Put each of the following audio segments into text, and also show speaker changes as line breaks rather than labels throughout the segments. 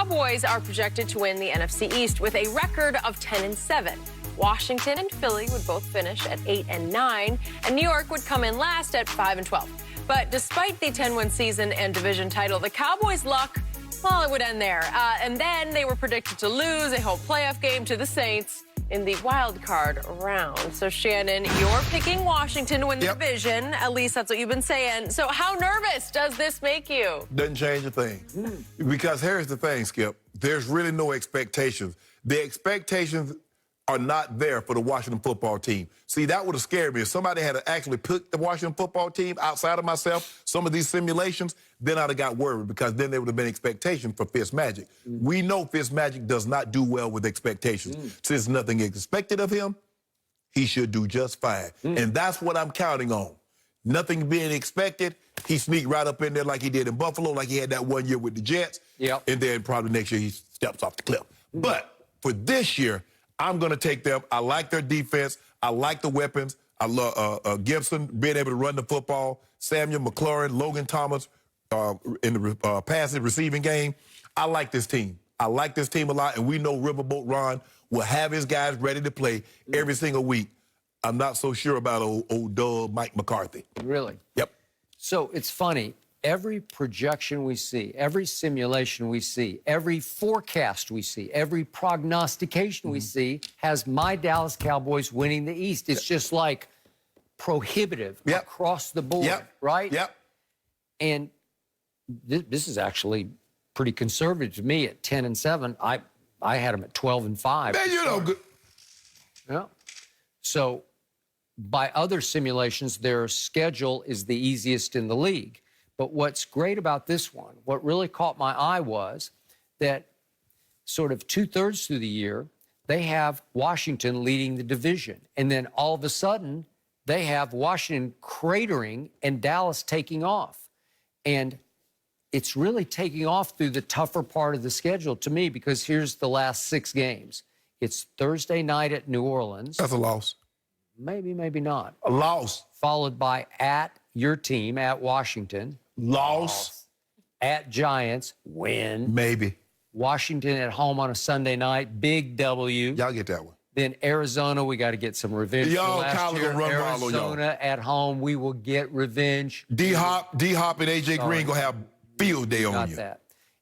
Cowboys are projected to win the NFC East with a record of 10-7. Washington and Philly would both finish at 8-9, and New York would come in last at 5-12. But despite the 10-win season and division title, the Cowboys' luck, well, it would end there. And then they were predicted to lose a whole playoff game to the Saints in the wild card round. So, Shannon, you're picking Washington to win the division. At least that's what you've been saying. So how nervous does this make you?
Doesn't change a thing. Because here's the thing, Skip. There's really no expectations. The expectations are not there for the Washington football team. See, that would have scared me. If somebody had actually picked the Washington football team outside of myself, some of these simulations, then I'd have got worried because then there would have been expectation for Fitzmagic. We know Fitzmagic does not do well with expectations. Since nothing is expected of him, he should do just fine. And that's what I'm counting on. Nothing being expected, he sneaked right up in there like he did in Buffalo, like he had that 1 year with the Jets. And then probably next year he steps off the cliff. But for this year, I'm going to take them. I like their defense. I like the weapons. I love Gibson being able to run the football. Samuel McLaurin, Logan Thomas in the passing receiving game. I like this team. I like this team a lot, and we know Riverboat Ron will have his guys ready to play every single week. I'm not so sure about old Doug Mike McCarthy.
Really?
Yep.
So it's funny. Every projection we see, every simulation we see, every forecast we see, every prognostication we see has my Dallas Cowboys winning the East. It's just like prohibitive across the board, right?
Yep.
And this is actually pretty conservative to me at 10-7. I had them at 12-5.
Man, you know, good.
Yeah. So by other simulations, their schedule is the easiest in the league. But what's great about this one, what really caught my eye was that sort of 2/3 through the year, they have Washington leading the division. And then all of a sudden, they have Washington cratering and Dallas taking off. And it's really taking off through the tougher part of the schedule to me, because here's the last 6 games. It's Thursday night at New Orleans.
That's a loss.
Maybe, maybe not.
A loss.
Followed by at your team, at Washington.
Loss.
At Giants, win.
Maybe.
Washington at home on a Sunday night, big W.
Y'all get that one.
Then Arizona, we got to get some revenge.
Y'all,
last year.
run
Arizona at home, we will get revenge.
D-Hop and A.J. Green going to have field day on you.
Got that.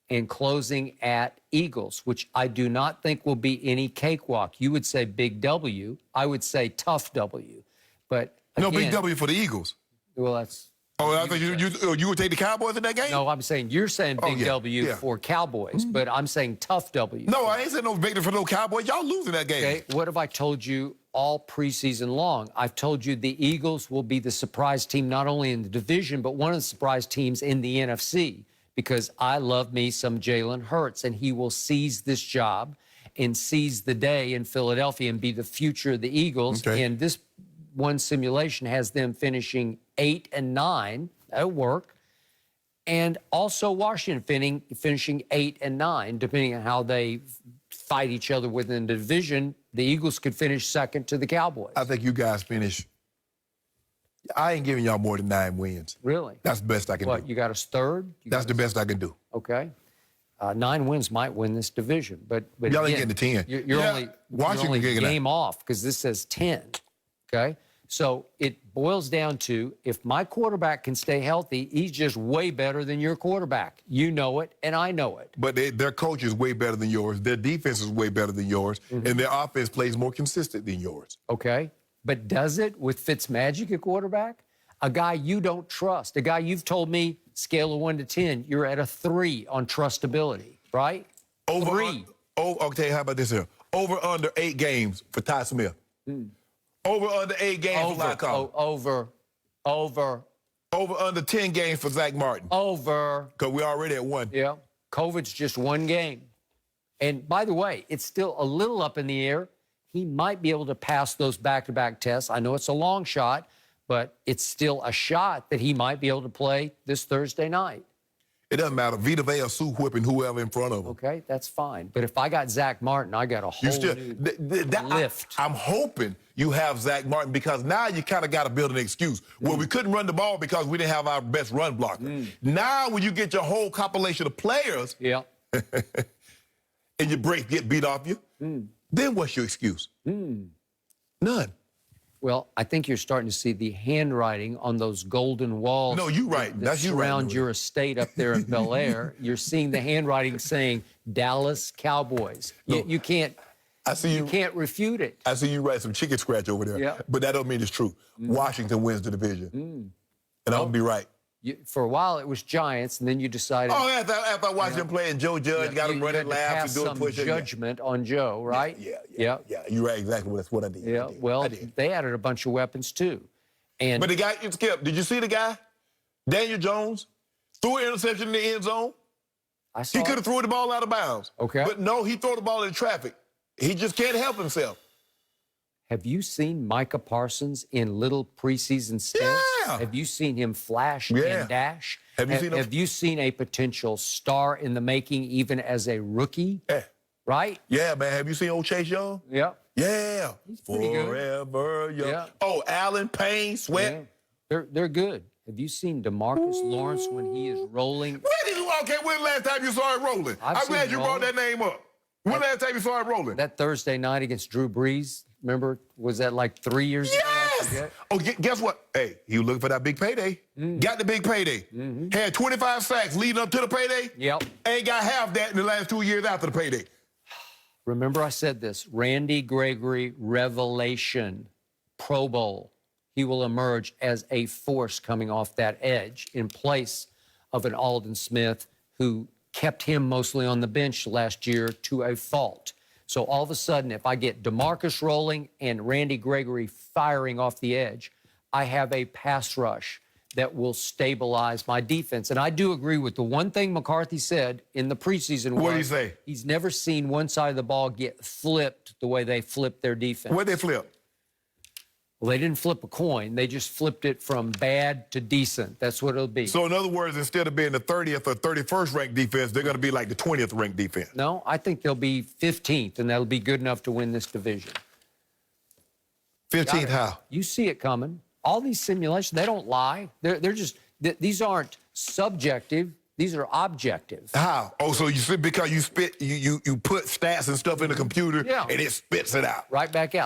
And closing at Eagles, which I do not think will be any cakewalk. You would say big W. I would say tough W. But again,
no, big W for the Eagles.
Well, that's...
Oh, I think you would take the Cowboys in that game?
No, I'm saying you're saying big W for Cowboys, but I'm saying tough W.
No, I ain't saying no victory for no Cowboys. Y'all losing that game.
Okay, what have I told you all preseason long? I've told you the Eagles will be the surprise team not only in the division, but one of the surprise teams in the NFC, because I love me some Jalen Hurts, and he will seize this job and seize the day in Philadelphia and be the future of the Eagles. And this one simulation has them finishing 8-9. That'll work. And also Washington finishing 8-9, depending on how they fight each other within the division. The Eagles could finish second to the Cowboys.
I think you guys finish. I ain't giving y'all more than 9 wins.
Really?
That's the best I can do.
What, you got us third?
That's the best I can do.
Okay. 9 wins might win this division, but
y'all
again,
ain't getting to 10.
You're only game off because this says 10. Okay? So it boils down to, if my quarterback can stay healthy, he's just way better than your quarterback. You know it, and I know it.
But their coach is way better than yours. Their defense is way better than yours. And their offense plays more consistent than yours.
Okay. But does it with Fitzmagic at quarterback? A guy you don't trust. A guy you've told me, scale of 1 to 10, you're at a 3 on trustability, right?
Over 3. Okay, how about this here? Over under 8 games for Ty Smith. Over under 8 games for Lockout.
Over
under 10 games for Zach Martin.
Over.
Because we're already at 1.
Yeah. COVID's just 1 game. And by the way, it's still a little up in the air. He might be able to pass those back-to-back tests. I know it's a long shot, but it's still a shot that he might be able to play this Thursday night.
It doesn't matter. Vita Vea, Sue whipping whoever in front of him.
Okay, that's fine. But if I got Zach Martin, I got a whole new lift.
I'm hoping you have Zach Martin, because now you kind of got to build an excuse. Well, we couldn't run the ball because we didn't have our best run blocker. Now when you get your whole compilation of players, and your brakes get beat off you, then what's your excuse? None.
Well, I think you're starting to see the handwriting on those golden walls.
No, you're right.
That
That's you right.
surround your estate up there in Bel Air. You're seeing the handwriting saying Dallas Cowboys. You can't.
I see
you can't refute it.
I see you write some chicken scratch over there.
Yeah.
But that don't mean it's true. Washington wins the division. And I'll be right.
For a while, it was Giants, and then you decided.
Oh, after I watched him play and Joe Judge got him running laps and doing push-ups.
Judgment on Joe, right?
Yeah. You're right, exactly. That's what I did.
Yeah, well, they added a bunch of weapons, too.
But the guy, Skip, did you see the guy? Daniel Jones threw an interception in the end zone.
I saw
He could have threw the ball out of bounds.
Okay.
But no, he threw the ball in traffic. He just can't help himself.
Have you seen Micah Parsons in little preseason stints?
Yeah.
Have you seen him flash and dash? Have you seen a potential star in the making even as a rookie?
Yeah.
Right?
Yeah, man. Have you seen old Chase Young?
Yeah.
Yeah.
He's pretty good.
Forever Young.
Yeah.
Oh, Allen, Payne, Sweat.
Yeah. They're good. Have you seen DeMarcus Lawrence when he is rolling?
Okay, when the last time you saw it rolling? I'm glad you brought that name up. When the last time you saw it rolling?
That Thursday night against Drew Brees. Remember, was that like 3 years ago?
Yes! Oh, guess what? Hey, he was looking for that big payday. Got the big payday. Had 25 sacks leading up to the payday.
Yep.
Ain't got half that in the last 2 years after the payday.
Remember I said this, Randy Gregory revelation, Pro Bowl. He will emerge as a force coming off that edge in place of an Aldon Smith who kept him mostly on the bench last year to a fault. So all of a sudden, if I get DeMarcus rolling and Randy Gregory firing off the edge, I have a pass rush that will stabilize my defense. And I do agree with the one thing McCarthy said in the preseason.
What did he say?
He's never seen one side of the ball get flipped the way they flipped their defense.
What'd they flip?
Well, they didn't flip a coin. They just flipped it from bad to decent. That's what it'll be.
So, in other words, instead of being the 30th or 31st ranked defense, they're going to be like the 20th ranked defense.
No, I think they'll be 15th, and that'll be good enough to win this division.
15th how?
You see it coming. All these simulations, they don't lie. They're just, these aren't subjective. These are objective.
How? Oh, so you because you put stats and stuff in the computer and it spits it out.
Right back out.